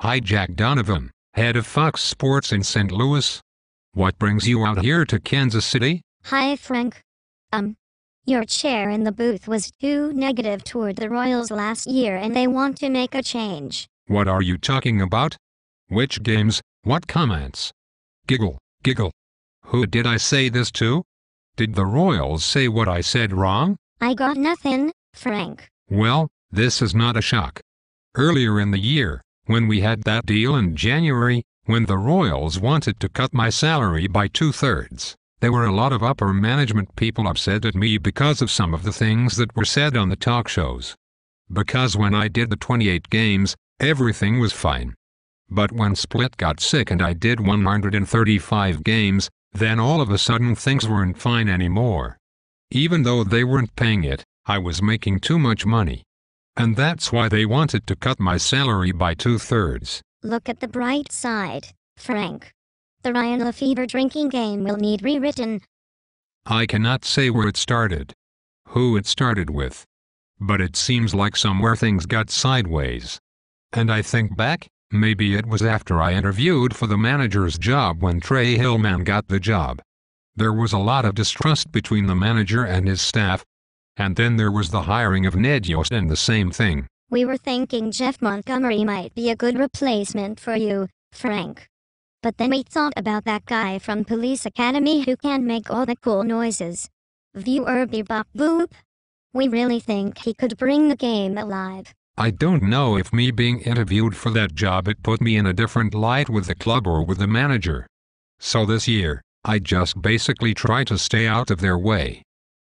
Hi Jack Donovan, head of Fox Sports in St. Louis. What brings you out here to Kansas City? Hi Frank. Your chair in the booth was too negative toward the Royals last year and they want to make a change. What are you talking about? Which games? What comments? Giggle, giggle. Who did I say this to? Did the Royals say what I said wrong? I got nothing, Frank. Well, this is not a shock. Earlier in the year, when we had that deal in January, when the Royals wanted to cut my salary by 2/3, there were a lot of upper management people upset at me because of some of the things that were said on the talk shows. Because when I did the 28 games, everything was fine. But when Split got sick and I did 135 games, then all of a sudden things weren't fine anymore. Even though they weren't paying it, I was making too much money. And that's why they wanted to cut my salary by 2/3. Look at the bright side, Frank. The Ryan Lefebvre drinking game will need rewritten. I cannot say where it started, who it started with. But it seems like somewhere things got sideways. And I think back, maybe it was after I interviewed for the manager's job when Trey Hillman got the job. There was a lot of distrust between the manager and his staff. And then there was the hiring of Ned Yost and the same thing. We were thinking Jeff Montgomery might be a good replacement for you, Frank. But then we thought about that guy from Police Academy who can make all the cool noises. Viewer bebop boop. We really think he could bring the game alive. I don't know if me being interviewed for that job it put me in a different light with the club or with the manager. So this year, I just basically try to stay out of their way.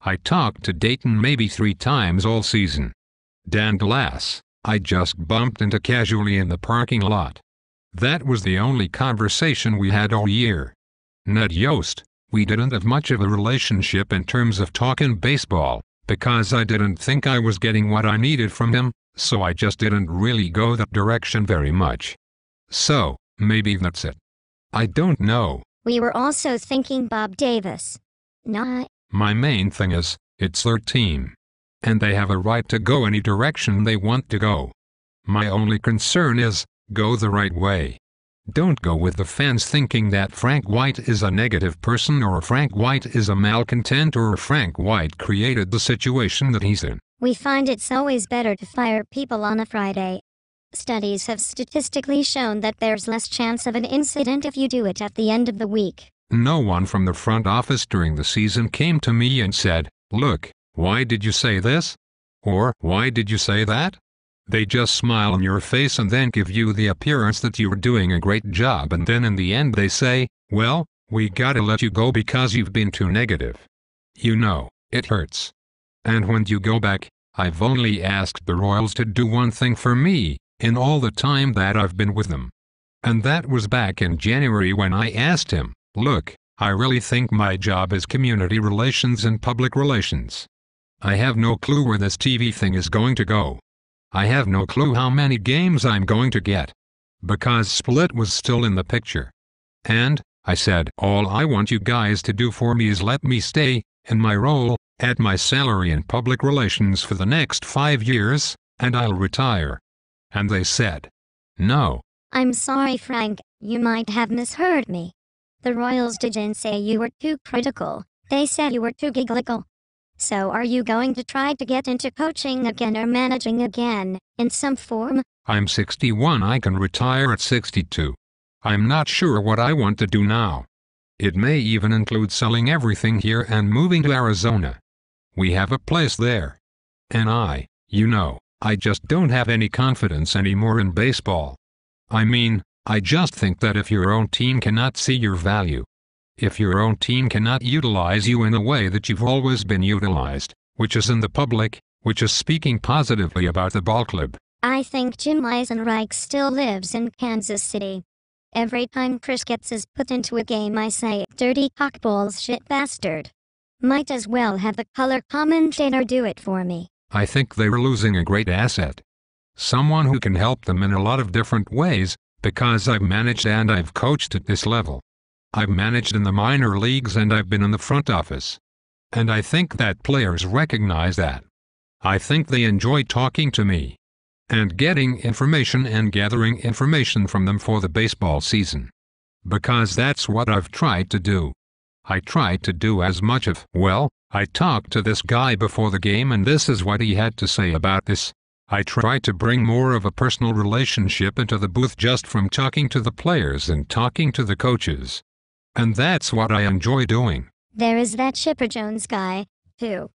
I talked to Dayton maybe 3 times all season. Dan Glass, I just bumped into casually in the parking lot. That was the only conversation we had all year. Ned Yost, we didn't have much of a relationship in terms of talking baseball, because I didn't think I was getting what I needed from him, so I just didn't really go that direction very much. So, maybe that's it. I don't know. We were also thinking Bob Davis. Nah. My main thing is, it's their team. And they have a right to go any direction they want to go. My only concern is, go the right way. Don't go with the fans thinking that Frank White is a negative person or Frank White is a malcontent or Frank White created the situation that he's in. We find it's always better to fire people on a Friday. Studies have statistically shown that there's less chance of an incident if you do it at the end of the week. No one from the front office during the season came to me and said, "Look, why did you say this?" Or, "Why did you say that?" They just smile in your face and then give you the appearance that you were doing a great job, and then in the end they say, "Well, we gotta let you go because you've been too negative." You know, it hurts. And when you go back, I've only asked the Royals to do one thing for me, in all the time that I've been with them. And that was back in January when I asked him, "Look, I really think my job is community relations and public relations. I have no clue where this TV thing is going to go. I have no clue how many games I'm going to get." Because Split was still in the picture. And, I said, all I want you guys to do for me is let me stay, in my role, at my salary in public relations for the next 5 years, and I'll retire. And they said, no. I'm sorry Frank, you might have misheard me. The Royals didn't say you were too critical, they said you were too giggly. So are you going to try to get into coaching again or managing again, in some form? I'm 61, I can retire at 62. I'm not sure what I want to do now. It may even include selling everything here and moving to Arizona. We have a place there. And I just don't have any confidence anymore in baseball. I mean, I just think that if your own team cannot see your value, if your own team cannot utilize you in a way that you've always been utilized, which is in the public, which is speaking positively about the ball club. I think Jim Eisenreich still lives in Kansas City. Every time Chris gets his put into a game I say, "Dirty cockballs shit bastard." Might as well have the color commentator do it for me. I think they're losing a great asset. Someone who can help them in a lot of different ways, because I've managed and I've coached at this level. I've managed in the minor leagues and I've been in the front office. And I think that players recognize that. I think they enjoy talking to me. and getting information and gathering information from them for the baseball season. Because that's what I've tried to do. I tried to do as much of, well, I talked to this guy before the game and this is what he had to say about this. I tried to bring more of a personal relationship into the booth just from talking to the players and talking to the coaches. And that's what I enjoy doing. There is that Chipper Jones guy, too.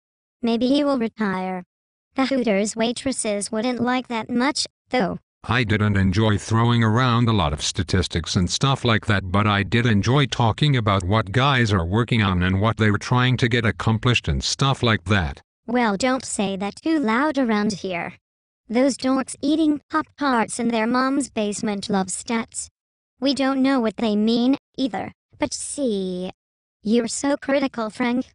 Maybe he will retire. The Hooters waitresses wouldn't like that much, though. I didn't enjoy throwing around a lot of statistics and stuff like that, but I did enjoy talking about what guys are working on and what they were trying to get accomplished and stuff like that. Well, don't say that too loud around here. Those dorks eating Pop-Tarts in their mom's basement love stats. We don't know what they mean, either, but see. You're so critical, Frank.